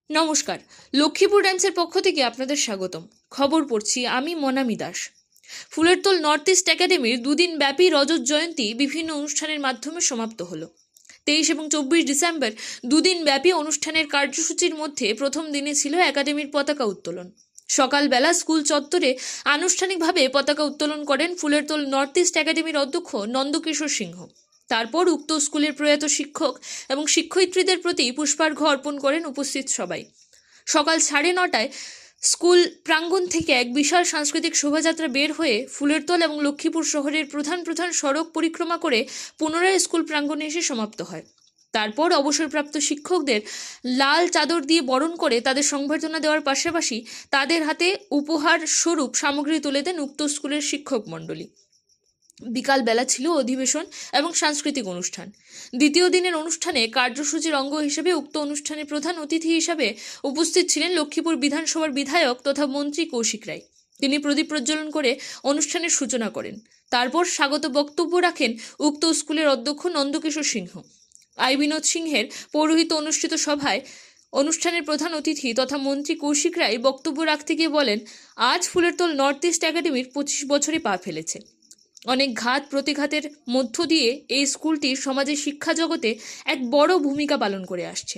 নমস্কার। লক্ষ্মীপুর টাইমসের পক্ষ থেকে আপনাদের স্বাগতম। খবর পড়ছি আমি মনামি দাস। ফুলেরতোল নর্থ ইস্ট একাডেমির দুদিন ব্যাপী রজত জয়ন্তী বিভিন্ন অনুষ্ঠানের মাধ্যমে সমাপ্ত হলো। 23 এবং 24 ডিসেম্বর দুদিন ব্যাপী অনুষ্ঠানের কার্যসূচির মধ্যে প্রথম দিনে ছিল একাডেমির পতাকা উত্তোলন। সকালবেলা স্কুল চত্বরে আনুষ্ঠানিকভাবে পতাকা উত্তোলন করেন ফুলেরতোল নর্থ ইস্ট একাডেমির অধ্যক্ষ নন্দকিশোর সিংহ। তারপর উক্ত স্কুলের প্রয়াত শিক্ষক এবং শিক্ষয়িত্রীদের প্রতি পুষ্পার্ঘ্য অর্পণ করেন উপস্থিত সবাই। সকাল 9:30টায় স্কুল প্রাঙ্গণ থেকে এক বিশাল সাংস্কৃতিক শোভাযাত্রা বের হয়ে ফুলেরতোল এবং লক্ষ্মীপুর শহরের প্রধান প্রধান সড়ক পরিক্রমা করে পুনরায় স্কুল প্রাঙ্গণে এসে সমাপ্ত হয়। তারপর অবসরপ্রাপ্ত শিক্ষকদের লাল চাদর দিয়ে বরণ করে তাদের সংবর্ধনা দেওয়ার পাশাপাশি তাদের হাতে উপহার স্বরূপ সামগ্রী তুলে দেন উক্ত স্কুলের শিক্ষক মণ্ডলী। বিকালবেলা ছিল অধিবেশন এবং সাংস্কৃতিক অনুষ্ঠান। দ্বিতীয় দিনের অনুষ্ঠানে কার্যসূচির অঙ্গ হিসেবে উক্ত অনুষ্ঠানে প্রধান অতিথি হিসাবে উপস্থিত ছিলেন লক্ষ্মীপুর বিধানসভার বিধায়ক তথা মন্ত্রী কৌশিক রায়। তিনি প্রদীপ প্রজ্বলন করে অনুষ্ঠানের সূচনা করেন। তারপর স্বাগত বক্তব্য রাখেন উক্ত স্কুলের অধ্যক্ষ নন্দকিশোর সিংহ। আই বিনোদ সিংহের পৌরোহিত্যে অনুষ্ঠিত সভায় অনুষ্ঠানের প্রধান অতিথি তথা মন্ত্রী কৌশিক রায় বক্তব্য রাখতে গিয়ে বলেন, আজ ফুলেরতোল নর্থ ইস্ট একাডেমির 25 বছরে পা ফেলেছে। অনেক ঘাত প্রতিঘাতের মধ্য দিয়ে এই স্কুলটি সমাজের শিক্ষা জগতে এক বড় ভূমিকা পালন করে আসছে।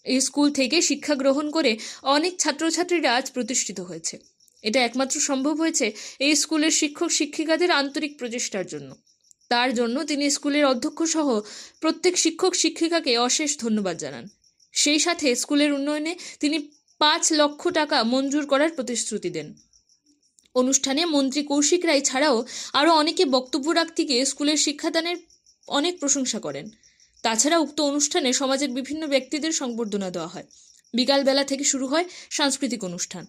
এই স্কুল থেকে শিক্ষা গ্রহণ করে অনেক ছাত্রছাত্রীরা আজ প্রতিষ্ঠিত হয়েছে। এটা একমাত্র সম্ভব হয়েছে এই স্কুলের শিক্ষক শিক্ষিকাদের আন্তরিক প্রচেষ্টার জন্য। তার জন্য তিনি স্কুলের অধ্যক্ষ সহ প্রত্যেক শিক্ষক শিক্ষিকাকে অশেষ ধন্যবাদ জানান। সেই সাথে স্কুলের উন্নয়নে তিনি 5 লক্ষ টাকা মঞ্জুর করার প্রতিশ্রুতি দেন। অনুষ্ঠানে মন্ত্রী কৌশিক রায় ছাড়াও আরও অনেকে বক্তব্য রাখতে গিয়ে স্কুলের শিক্ষাদানের অনেক প্রশংসা করেন। তাছাড়া উক্ত অনুষ্ঠানে সমাজের বিভিন্ন ব্যক্তিদের সংবর্ধনা দেওয়া হয়। বিকালবেলা থেকে শুরু হয় সাংস্কৃতিক অনুষ্ঠান।